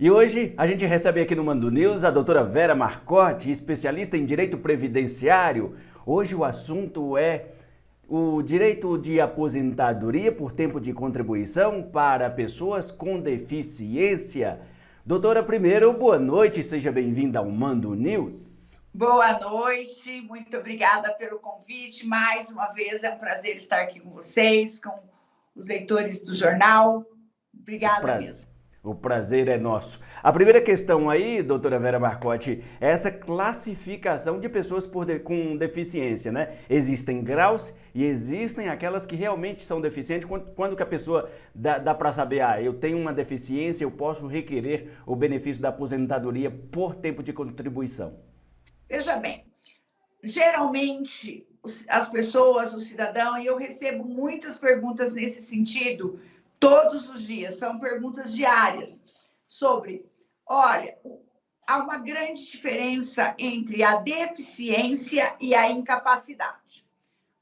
E hoje a gente recebe aqui no Mando News a doutora Vera Marcotti, especialista em direito previdenciário. Hoje o assunto é o direito de aposentadoria por tempo de contribuição para pessoas com deficiência. Doutora, primeiro, boa noite, seja bem-vinda ao Mando News. Boa noite, muito obrigada pelo convite. Mais uma vez é um prazer estar aqui com vocês, com os leitores do jornal. Obrigada mesmo. O prazer é nosso. A primeira questão aí, doutora Vera Marcotti, é essa classificação de pessoas com deficiência, né? Existem graus e existem aquelas que realmente são deficientes. Quando que a pessoa dá para saber, eu tenho uma deficiência, eu posso requerer o benefício da aposentadoria por tempo de contribuição? Veja bem, geralmente as pessoas, o cidadão, e eu recebo muitas perguntas nesse sentido, todos os dias, são perguntas diárias sobre, olha, há uma grande diferença entre a deficiência e a incapacidade.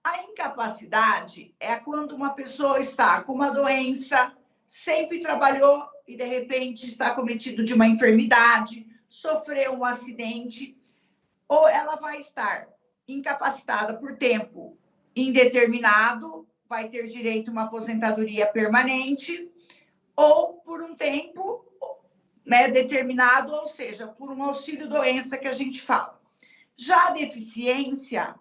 A incapacidade é quando uma pessoa está com uma doença, sempre trabalhou e de repente está cometido de uma enfermidade, sofreu um acidente, ou ela vai estar incapacitada por tempo indeterminado, vai ter direito a uma aposentadoria permanente, ou por um tempo, né, determinado, ou seja, por um auxílio-doença que a gente fala. Já a deficiência,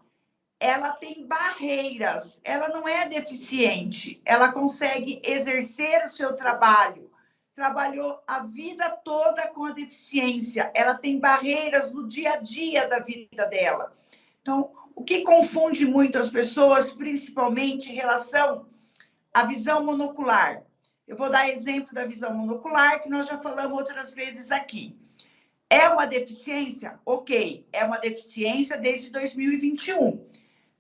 ela tem barreiras, ela não é deficiente, ela consegue exercer o seu trabalho, trabalhou a vida toda com a deficiência, ela tem barreiras no dia a dia da vida dela. Então, o que confunde muito as pessoas, principalmente em relação à visão monocular. Eu vou dar exemplo da visão monocular, que nós já falamos outras vezes aqui. É uma deficiência? Ok, é uma deficiência desde 2021.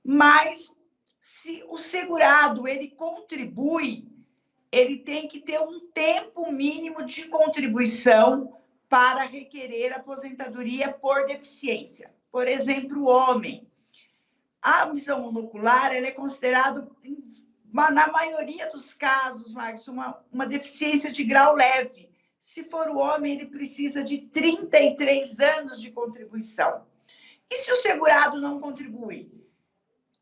Mas, se o segurado ele contribui, ele tem que ter um tempo mínimo de contribuição para requerer aposentadoria por deficiência. Por exemplo, o homem. A visão monocular ela é considerada, na maioria dos casos, Marcos, uma deficiência de grau leve. Se for o homem, ele precisa de 33 anos de contribuição. E se o segurado não contribui?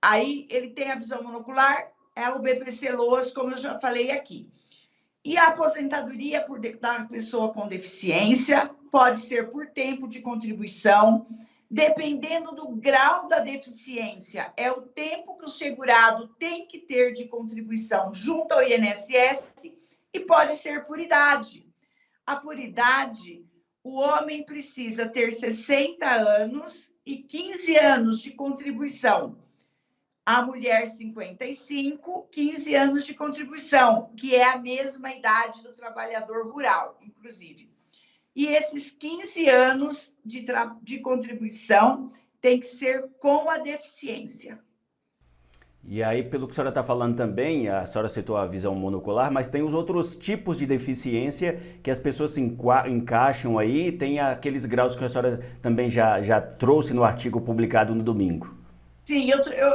Aí ele tem a visão monocular, é o BPC-LOAS, como eu já falei aqui. E a aposentadoria da pessoa com deficiência pode ser por tempo de contribuição, dependendo do grau da deficiência, é o tempo que o segurado tem que ter de contribuição junto ao INSS e pode ser por idade. A por idade, o homem precisa ter 60 anos e 15 anos de contribuição. A mulher, 55, 15 anos de contribuição, que é a mesma idade do trabalhador rural, inclusive. E esses 15 anos de contribuição tem que ser com a deficiência. E aí, pelo que a senhora está falando também, a senhora citou a visão monocular, mas tem os outros tipos de deficiência que as pessoas se encaixam aí, tem aqueles graus que a senhora também já trouxe no artigo publicado no domingo. Sim,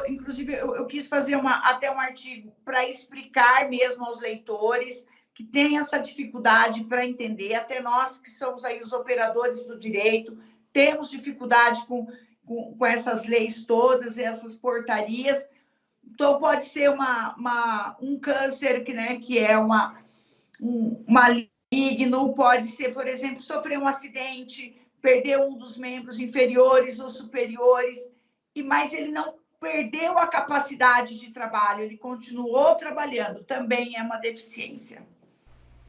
inclusive, eu quis fazer até um artigo para explicar mesmo aos leitores que têm essa dificuldade para entender, até nós que somos aí os operadores do direito, temos dificuldade com essas leis todas, essas portarias. Então, pode ser um câncer, que é um maligno, pode ser, por exemplo, sofrer um acidente, perder um dos membros inferiores ou superiores, mas ele não perdeu a capacidade de trabalho, ele continuou trabalhando, também é uma deficiência.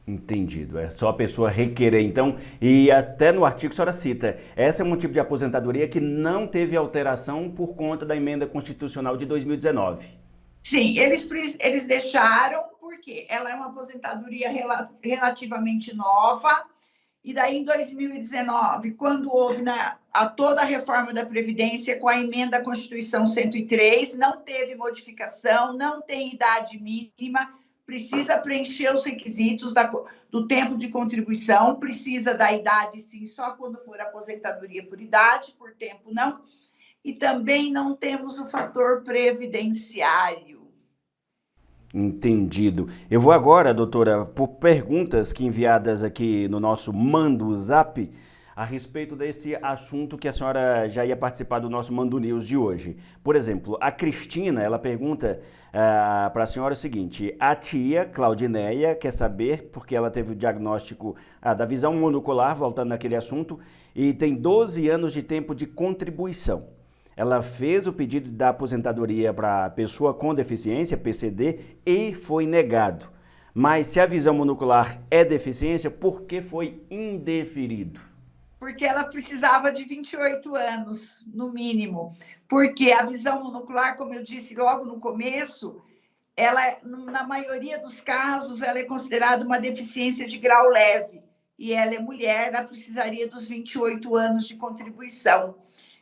Entendido, é só a pessoa requerer, então, e até no artigo a senhora cita, essa é um tipo de aposentadoria que não teve alteração por conta da emenda constitucional de 2019. Sim, eles deixaram, porque ela é uma aposentadoria relativamente nova, e daí em 2019, quando houve toda a reforma da Previdência com a emenda à Constituição 103, não teve modificação, não tem idade mínima, precisa preencher os requisitos do tempo de contribuição, precisa da idade, sim, só quando for aposentadoria por idade, por tempo não, e também não temos o fator previdenciário. Entendido. Eu vou agora, doutora, por perguntas que enviadas aqui no nosso Mando Zap a respeito desse assunto que a senhora já ia participar do nosso Mando News de hoje. Por exemplo, a Cristina, ela pergunta para a senhora o seguinte: a tia Claudineia quer saber, porque ela teve o diagnóstico da visão monocular, voltando naquele assunto, e tem 12 anos de tempo de contribuição. Ela fez o pedido da aposentadoria para pessoa com deficiência, PCD, e foi negado. Mas se a visão monocular é deficiência, por que foi indeferido? Porque ela precisava de 28 anos, no mínimo. Porque a visão monocular, como eu disse logo no começo, ela, na maioria dos casos, ela é considerada uma deficiência de grau leve. E ela é mulher, ela precisaria dos 28 anos de contribuição.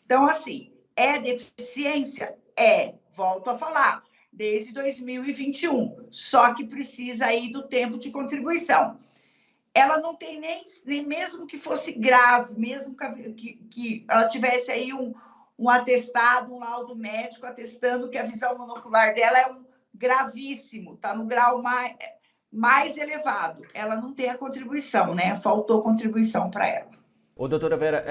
Então, assim, é deficiência? É, volto a falar, desde 2021, só que precisa aí do tempo de contribuição. Ela não tem nem mesmo que fosse grave, mesmo que ela tivesse aí um atestado, um laudo médico atestando que a visão monocular dela é gravíssimo, está no grau mais elevado. Ela não tem a contribuição, né? Faltou contribuição para ela. Ô, doutora Vera,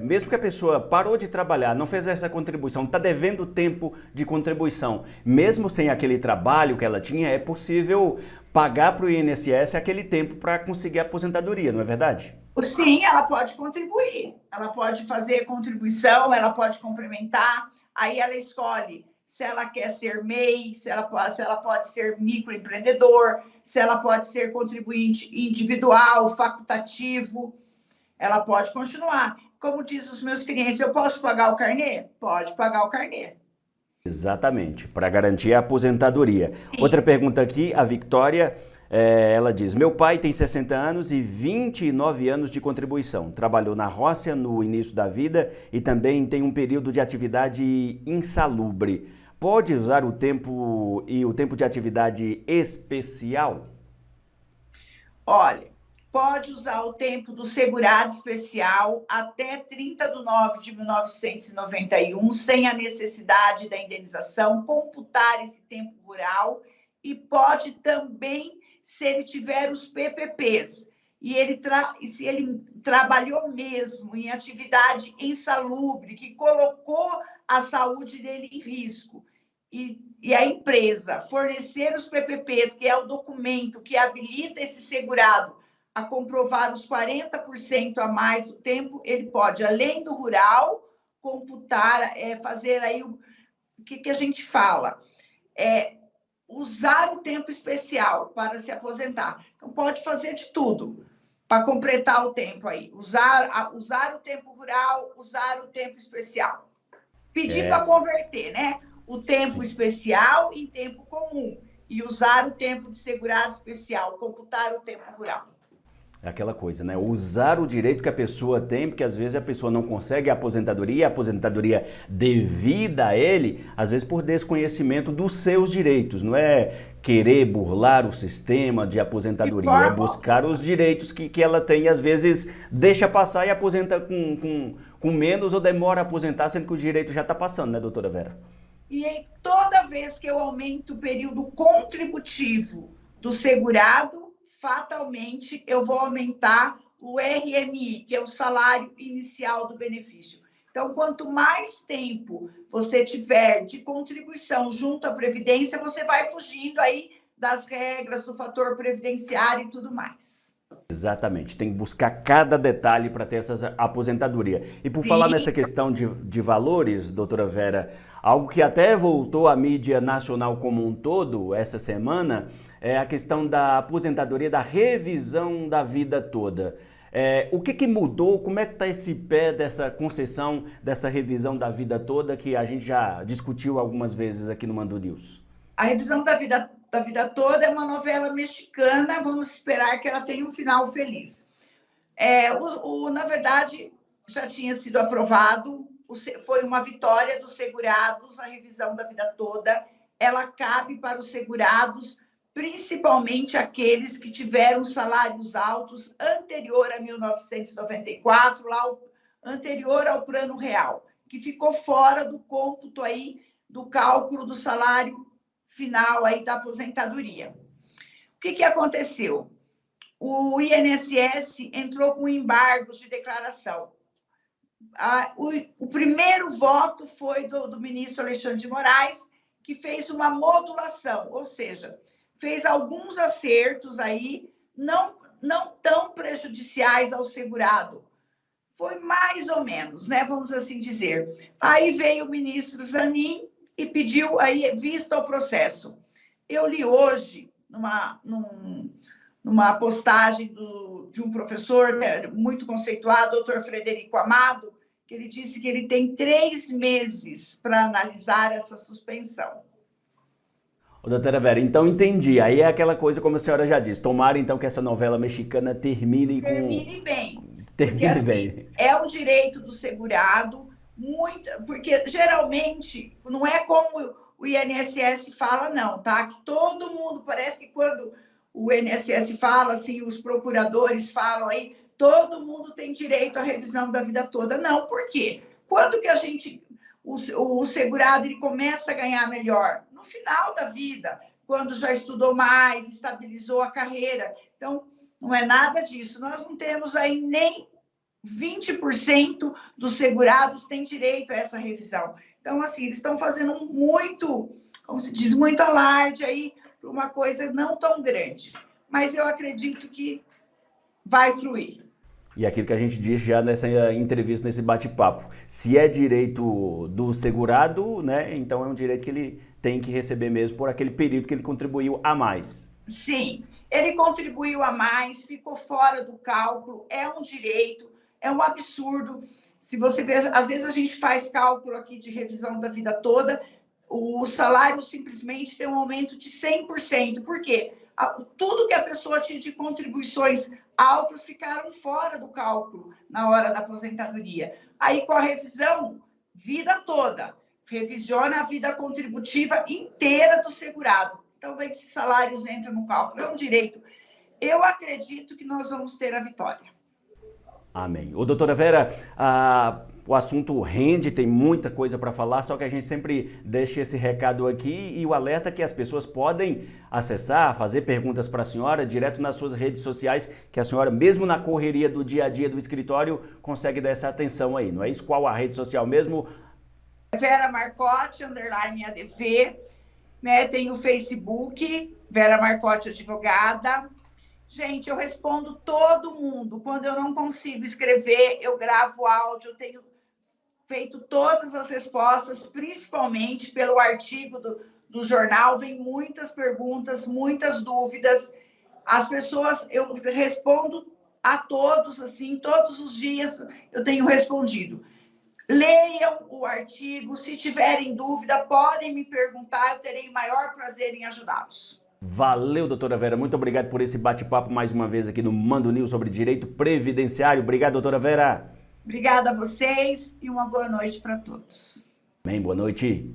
mesmo que a pessoa parou de trabalhar, não fez essa contribuição, está devendo tempo de contribuição, mesmo sem aquele trabalho que ela tinha, é possível pagar para o INSS aquele tempo para conseguir a aposentadoria, não é verdade? Sim, ela pode contribuir, ela pode fazer contribuição, ela pode complementar, aí ela escolhe se ela quer ser MEI, se ela pode ser microempreendedor, se ela pode ser contribuinte individual, facultativo. Ela pode continuar. Como diz os meus clientes, eu posso pagar o carnê? Pode pagar o carnê. Exatamente, para garantir a aposentadoria. Sim. Outra pergunta aqui, a Victória, ela diz: meu pai tem 60 anos e 29 anos de contribuição. Trabalhou na roça no início da vida e também tem um período de atividade insalubre. Pode usar o tempo de atividade especial? Olha, pode usar o tempo do segurado especial até 30 de nove de 1991, sem a necessidade da indenização, computar esse tempo rural, e pode também, se ele tiver os PPPs, e se ele trabalhou mesmo em atividade insalubre, que colocou a saúde dele em risco, e a empresa fornecer os PPPs, que é o documento que habilita esse segurado a comprovar os 40% a mais do tempo, ele pode, além do rural, computar, fazer aí o que a gente fala, usar o tempo especial para se aposentar. Então, pode fazer de tudo para completar o tempo aí. Usar o tempo rural, usar o tempo especial. Pedir para converter, né? O tempo especial em tempo comum. E usar o tempo de segurado especial, computar o tempo rural. É aquela coisa, né? Usar o direito que a pessoa tem, porque às vezes a pessoa não consegue a aposentadoria devida a ele, às vezes por desconhecimento dos seus direitos. Não é querer burlar o sistema de aposentadoria, é buscar os direitos que ela tem e às vezes deixa passar e aposenta com menos ou demora a aposentar, sendo que o direito já está passando, né, doutora Vera? E aí, toda vez que eu aumento o período contributivo do segurado, fatalmente eu vou aumentar o RMI, que é o salário inicial do benefício. Então, quanto mais tempo você tiver de contribuição junto à Previdência, você vai fugindo aí das regras do fator previdenciário e tudo mais. Exatamente, tem que buscar cada detalhe para ter essa aposentadoria. E por falar nessa questão de valores, doutora Vera, algo que até voltou à mídia nacional como um todo essa semana é a questão da aposentadoria, da revisão da vida toda. O que mudou? Como é que está esse pé dessa concessão, dessa revisão da vida toda que a gente já discutiu algumas vezes aqui no Mando News? A revisão da vida toda é uma novela mexicana, vamos esperar que ela tenha um final feliz. Na verdade, já tinha sido aprovado, foi uma vitória dos segurados, a revisão da vida toda, ela cabe para os segurados, principalmente aqueles que tiveram salários altos anterior a 1994, lá anterior ao Plano Real, que ficou fora do cômputo aí do cálculo do salário final aí da aposentadoria. O que aconteceu? O INSS entrou com embargos de declaração. O primeiro voto foi do ministro Alexandre de Moraes, que fez uma modulação, ou seja, fez alguns acertos aí, não tão prejudiciais ao segurado. Foi mais ou menos, né? Vamos assim dizer. Aí veio o ministro Zanin e pediu aí vista ao processo. Eu li hoje, numa postagem de um professor muito conceituado, doutor Frederico Amado, que ele disse que ele tem 3 meses para analisar essa suspensão. Ô, doutora Vera, então entendi. Aí é aquela coisa, como a senhora já disse, tomara então que essa novela mexicana termine bem. Termine porque, assim, bem. É um direito do segurado, porque geralmente não é como o INSS fala, não, tá? Que todo mundo, parece que quando o INSS fala, assim, os procuradores falam aí, todo mundo tem direito à revisão da vida toda. Não, por quê? Quando que o segurado ele começa a ganhar melhor? No final da vida, quando já estudou mais, estabilizou a carreira. Então, não é nada disso. Nós não temos aí nem 20% dos segurados têm direito a essa revisão. Então, assim, eles estão fazendo muito, como se diz, muito alarde aí para uma coisa não tão grande. Mas eu acredito que vai fluir. E aquilo que a gente disse já nessa entrevista, nesse bate-papo, se é direito do segurado, né, então é um direito que ele tem que receber mesmo por aquele período que ele contribuiu a mais. Sim, ele contribuiu a mais, ficou fora do cálculo, é um direito, é um absurdo. Se você vê, às vezes a gente faz cálculo aqui de revisão da vida toda, o salário simplesmente tem um aumento de 100%. Por quê? Tudo que a pessoa tinha de contribuições altas ficaram fora do cálculo na hora da aposentadoria. Aí, com a revisão, vida toda, revisiona a vida contributiva inteira do segurado. Então, esses salários entram no cálculo. É um direito. Eu acredito que nós vamos ter a vitória. Amém. Ô, doutora Vera, o assunto rende, tem muita coisa para falar, só que a gente sempre deixa esse recado aqui e o alerta que as pessoas podem acessar, fazer perguntas para a senhora direto nas suas redes sociais, que a senhora, mesmo na correria do dia a dia do escritório, consegue dar essa atenção aí, não é isso? Qual a rede social mesmo? Vera Marcotte, _ADV, né? Tem o Facebook, Vera Marcotte Advogada. Gente, eu respondo todo mundo. Quando eu não consigo escrever, eu gravo áudio. Eu tenho feito todas as respostas, principalmente pelo artigo do jornal. Vem muitas perguntas, muitas dúvidas. As pessoas, eu respondo a todos, assim, todos os dias eu tenho respondido. Leiam o artigo. Se tiverem dúvida, podem me perguntar. Eu terei o maior prazer em ajudá-los. Valeu, doutora Vera. Muito obrigado por esse bate-papo mais uma vez aqui no Mando News sobre direito previdenciário. Obrigado, doutora Vera. Obrigada a vocês e uma boa noite para todos. Bem, boa noite.